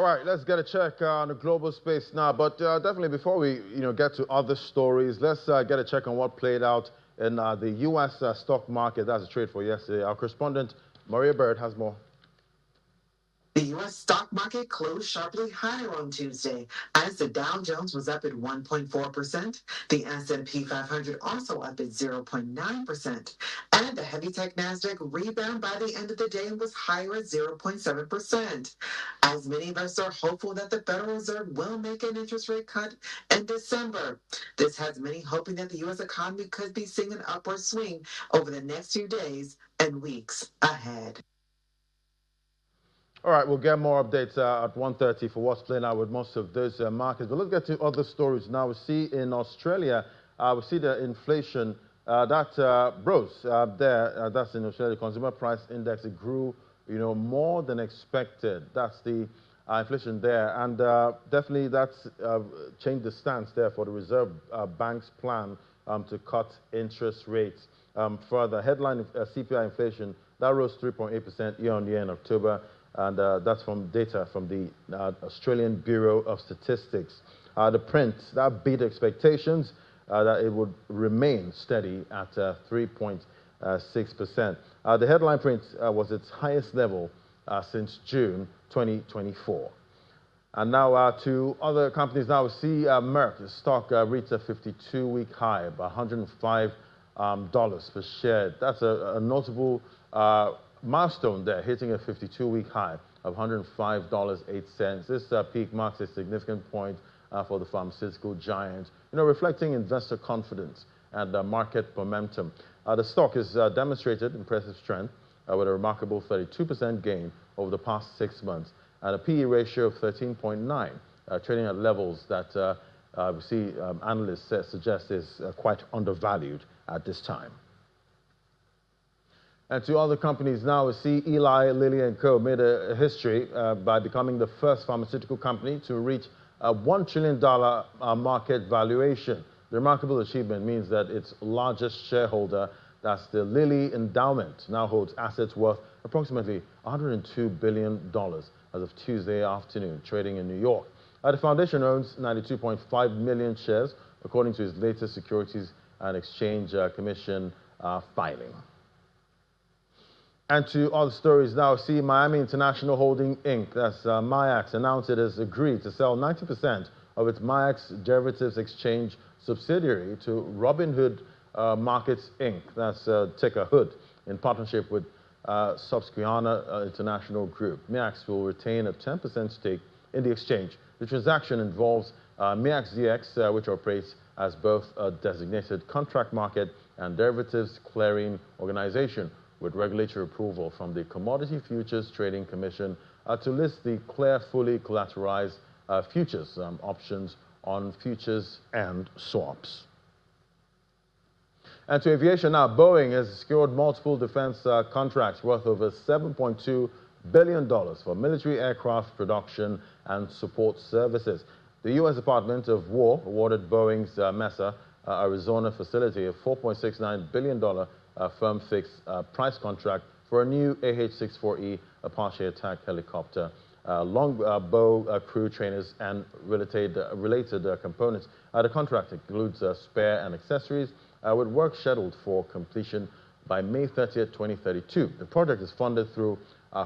All right, let's get a check on the global space now. But definitely before we get to other stories, let's get a check on what played out in the U.S. Stock market. That's a trade for yesterday. Our correspondent, Maria Bird, has more. The U.S. stock market closed sharply higher on Tuesday as the Dow Jones was up at 1.4%, the S&P 500 also up at 0.9%, and the heavy tech Nasdaq rebound by the end of the day was higher at 0.7%. As many of us are hopeful that the Federal Reserve will make an interest rate cut in December. This has many hoping that the U.S. economy could be seeing an upward swing over the next few days and weeks ahead. All right, we'll get more updates at 1:30 for what's playing out with most of those markets. But let's get to other stories now. We see in Australia, we see the inflation that rose there. That's in Australia. Consumer price index, it grew, more than expected. That's the inflation there, and definitely that's changed the stance there for the Reserve Bank's plan to cut interest rates further. Headline CPI inflation that rose 3.8% year-on-year in October. And that's from data from the Australian Bureau of Statistics. The print, that beat expectations, that it would remain steady at 3.6%. The headline print was its highest level since June 2024. And now to other companies. Now we see Merck, the stock reached a 52-week high of $105 per share. That's a notable milestone there, hitting a 52-week high of $105.08. This peak marks a significant point for the pharmaceutical giant, reflecting investor confidence and market momentum. The stock has demonstrated impressive strength with a remarkable 32% gain over the past 6 months and a PE ratio of 13.9, trading at levels that we see analysts suggest is quite undervalued at this time. And to other companies now, we see Eli, Lilly & Co. made a history by becoming the first pharmaceutical company to reach a $1 trillion market valuation. The remarkable achievement means that its largest shareholder, that's the Lilly Endowment, now holds assets worth approximately $102 billion as of Tuesday afternoon, trading in New York. The foundation owns 92.5 million shares, according to its latest Securities and Exchange Commission filing. And to other stories now, see Miami International Holding Inc., that's MIAX, announced it has agreed to sell 90% of its MIAX Derivatives Exchange subsidiary to Robinhood Markets Inc., that's ticker HOOD, in partnership with Susquehanna International Group. MIAX will retain a 10% stake in the exchange. The transaction involves MIAX DX, which operates as both a designated contract market and derivatives clearing organization, with regulatory approval from the Commodity Futures Trading Commission to list the fully collateralized futures options on futures and swaps. And to aviation now, Boeing has secured multiple defense contracts worth over $7.2 billion for military aircraft production and support services. The U.S. Department of War awarded Boeing's Mesa, Arizona facility a $4.69 billion firm fixed price contract for a new AH-64E Apache attack helicopter, longbow crew trainers, and related components. The contract includes spare and accessories with work scheduled for completion by May 30th, 2032. The project is funded through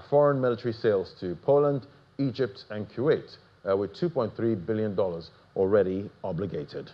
foreign military sales to Poland, Egypt, and Kuwait, with $2.3 billion already obligated.